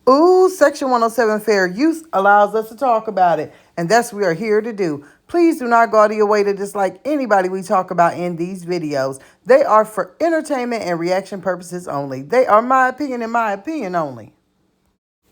Ooh, Section 107 fair use allows us to talk about it, and that's what we are here to do. Please do not go out of your way to dislike anybody we talk about in these videos. They are for entertainment and reaction purposes only. They are my opinion and my opinion only.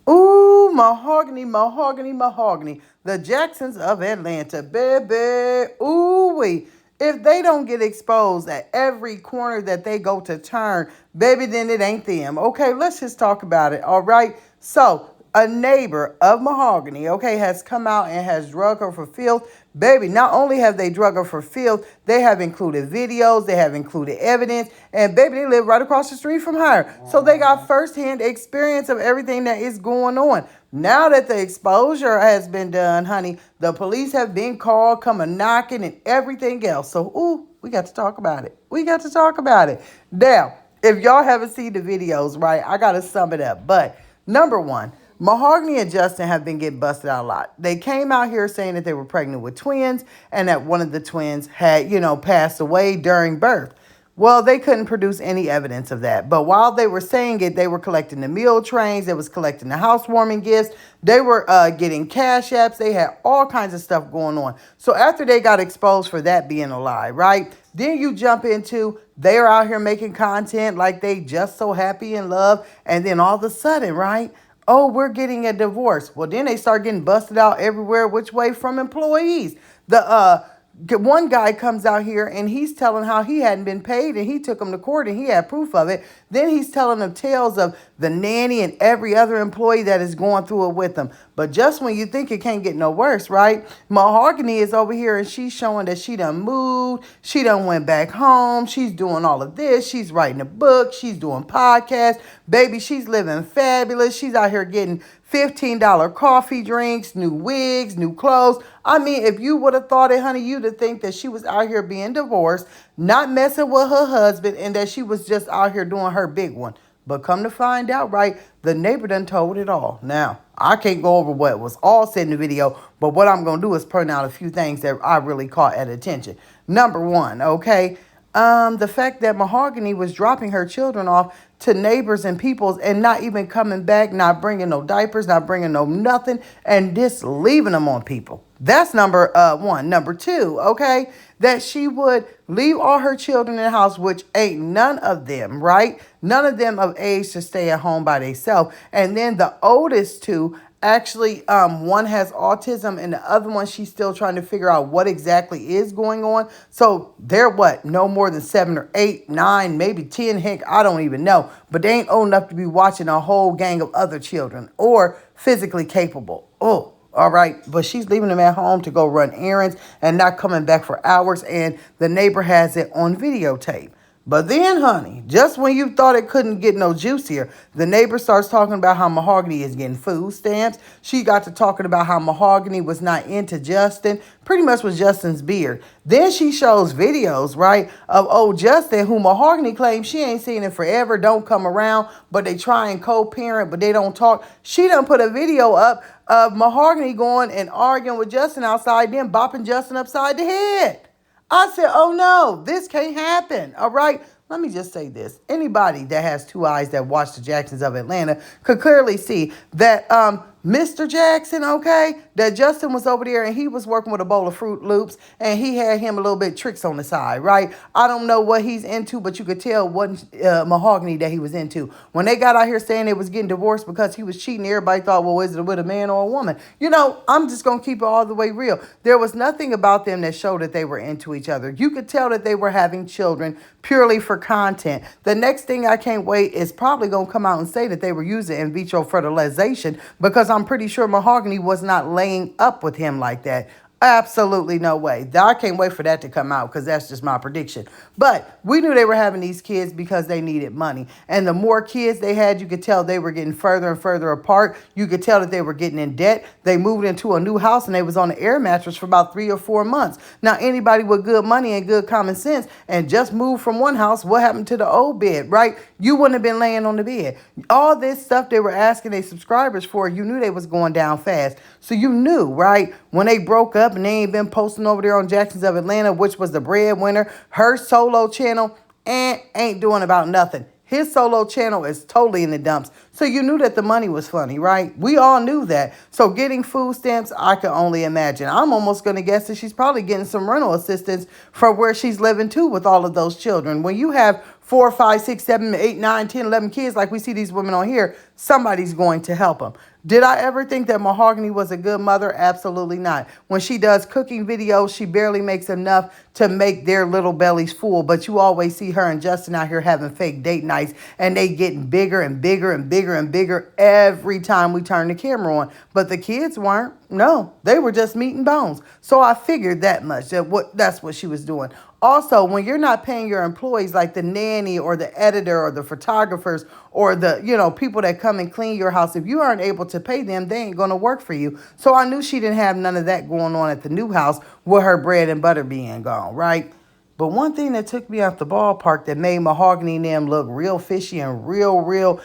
Ooh, mahogany, mahogany, mahogany. The Jacksons of Atlanta, baby. Ooh, wee. If they don't get exposed at every corner that they go to turn, baby, then it ain't them. Okay, let's just talk about it. All right. So, a neighbor of Mahogany, okay, has come out and has drug her for filth. Baby, not only have they drug her for filth, they have included videos, they have included evidence, and baby, they live right across the street from her. So they got firsthand experience of everything that is going on. Now that the exposure has been done, honey, the police have been called, coming knocking, and everything else. So, ooh, we got to talk about it. We got to talk about it. Now, if y'all haven't seen the videos, right, I got to sum it up. But number one, Mahogany and Justin have been getting busted out a lot. They came out here saying that they were pregnant with twins and that one of the twins had, passed away during birth. Well, they couldn't produce any evidence of that. But while they were saying it, they were collecting the meal trains. They was collecting the housewarming gifts. They were getting cash apps. They had all kinds of stuff going on. So after they got exposed for that being a lie, right? Then you jump into they're out here making content like they just so happy in love. And then all of a sudden, right? Oh, we're getting a divorce. Well, then they start getting busted out everywhere, which way from employees. The one guy comes out here and he's telling how he hadn't been paid and he took him to court and he had proof of it. Then he's telling them tales of the nanny and every other employee that is going through it with them. But just when you think it can't get no worse, right? Mahogany is over here and she's showing that she done moved. She done went back home. She's doing all of this. She's writing a book. She's doing podcasts. Baby, she's living fabulous. She's out here getting $15 coffee drinks, new wigs, new clothes. I mean, if you would have thought it, honey, you'd have think that she was out here being divorced, not messing with her husband, and that she was just out here doing her big one. But come to find out, right, the neighbor done told it all. Now, I can't go over what was all said in the video, but what I'm going to do is point out a few things that I really caught at attention. Number one, okay, the fact that Mahogany was dropping her children off to neighbors and peoples and not even coming back, not bringing no diapers, not bringing no nothing, and just leaving them on people. That's number one. Number two, okay, that she would leave all her children in the house, which ain't none of them, right? None of them of age to stay at home by themselves. And then the oldest two, actually, one has autism and the other one, she's still trying to figure out what exactly is going on. So they're what? No more than 7 or 8, 9, maybe 10. Heck, I don't even know. But they ain't old enough to be watching a whole gang of other children or physically capable. Oh, all right. But she's leaving them at home to go run errands and not coming back for hours. And the neighbor has it on videotape. But then, honey, just when you thought it couldn't get no juicier, the neighbor starts talking about how Mahogany is getting food stamps. She got to talking about how Mahogany was not into Justin, pretty much was Justin's beard. Then she shows videos, right, of old Justin, who Mahogany claims she ain't seen in forever, don't come around, but they try and co-parent, but they don't talk. She done put a video up of Mahogany going and arguing with Justin outside, then bopping Justin upside the head. I said, oh no, this can't happen. All right. Let me just say this. Anybody that has two eyes that watch the Jacksons of Atlanta could clearly see that Mr. Jackson, okay, that Justin was over there and he was working with a bowl of Fruit Loops and he had him a little bit tricks on the side, right? I don't know what he's into, but you could tell what Mahogany that he was into. When they got out here saying they was getting divorced because he was cheating, everybody thought, well, is it with a man or a woman? You know, I'm just going to keep it all the way real. There was nothing about them that showed that they were into each other. You could tell that they were having children purely for content. The next thing I can't wait is probably going to come out and say that they were using in vitro fertilization, because I'm pretty sure Mahogany was not laying up with him like that. Absolutely no way. I can't wait for that to come out because that's just my prediction. But we knew they were having these kids because they needed money. And the more kids they had, you could tell they were getting further and further apart. You could tell that they were getting in debt. They moved into a new house and they was on an air mattress for about 3 or 4 months. Now, anybody with good money and good common sense and just moved from one house, what happened to the old bed, right? You wouldn't have been laying on the bed. All this stuff they were asking their subscribers for, you knew they was going down fast. So you knew, right, when they broke up and they ain't been posting over there on Jacksons of Atlanta, which was the breadwinner, her solo channel, and ain't doing about nothing. His solo channel is totally in the dumps. So you knew that the money was funny, right? We all knew that. So getting food stamps, I can only imagine. I'm almost going to guess that she's probably getting some rental assistance from where she's living too with all of those children. When you have 4, 5, 6, 7, 8, 9, 10, 11 kids like we see these women on here, somebody's going to help them. Did I ever think that Mahogany was a good mother? Absolutely not. When she does cooking videos, she barely makes enough to make their little bellies full. But you always see her and Justin out here having fake date nights, and they getting bigger and bigger and bigger and bigger every time we turn the camera on. But the kids weren't. No, they were just meat and bones. So I figured that much, that's what she was doing. Also, when you're not paying your employees like the nanny or the editor or the photographers or the, people that come and clean your house, if you aren't able to pay them, they ain't going to work for you. So I knew she didn't have none of that going on at the new house with her bread and butter being gone, right? But one thing that took me out the ballpark that made Mahogany and them look real fishy and real,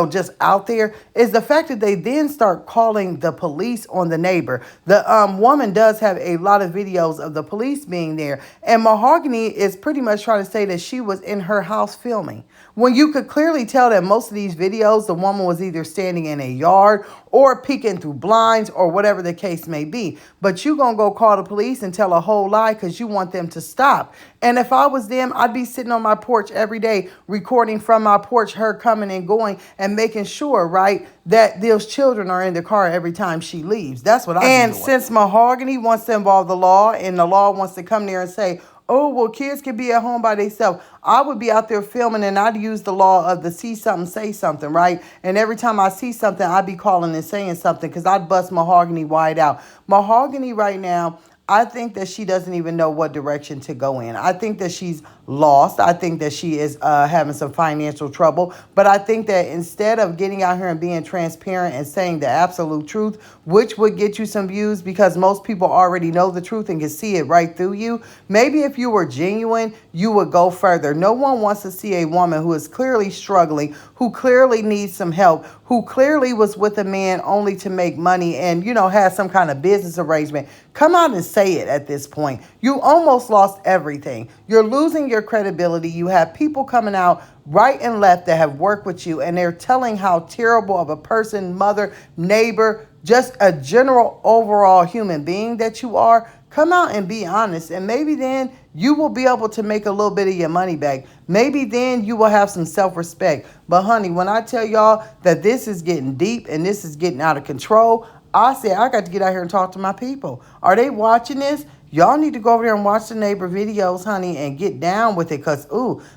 just out there is the fact that they then start calling the police on the neighbor. The woman does have a lot of videos of the police being there. And Mahogany is pretty much trying to say that she was in her house filming. When you could clearly tell that most of these videos, the woman was either standing in a yard or peeking through blinds or whatever the case may be. But you gonna go call the police and tell a whole lie because you want them to stop. And if I was them, I'd be sitting on my porch every day recording from my porch, her coming and going and making sure, right, that those children are in the car every time she leaves. That's what I'm doing. And since Mahogany wants to involve the law and the law wants to come there and say, oh, well, kids can be at home by themselves, I would be out there filming and I'd use the law of the see something, say something, right? And every time I see something, I'd be calling and saying something because I'd bust Mahogany wide out. Mahogany right now, I think that she doesn't even know what direction to go in. I think that she's lost. I think that she is having some financial trouble. But I think that instead of getting out here and being transparent and saying the absolute truth, which would get you some views because most people already know the truth and can see it right through you, maybe if you were genuine, you would go further. No one wants to see a woman who is clearly struggling, who clearly needs some help, who clearly was with a man only to make money and, has some kind of business arrangement. Come out and say it at this point. You almost lost everything. You're losing your credibility. You have people coming out right and left that have worked with you, and they're telling how terrible of a person, mother, neighbor, just a general overall human being that you are. Come out and be honest, and maybe then you will be able to make a little bit of your money back. Maybe then you will have some self-respect. But honey, when I tell y'all that this is getting deep and this is getting out of control, I said I got to get out here and talk to my people. Are they watching this? Y'all need to go over there and watch the neighbor videos, honey, and get down with it. Because,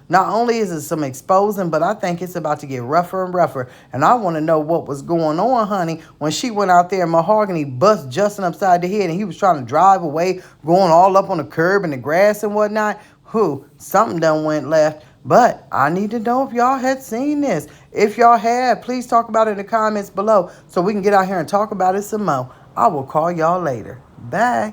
not only is it some exposing, but I think it's about to get rougher and rougher. And I want to know what was going on, honey, when she went out there and Mahogany bust Justin upside the head and he was trying to drive away, going all up on the curb and the grass and whatnot. Something done went left. But I need to know if y'all had seen this. If y'all had, please talk about it in the comments below so we can get out here and talk about it some more. I will call y'all later. Bye.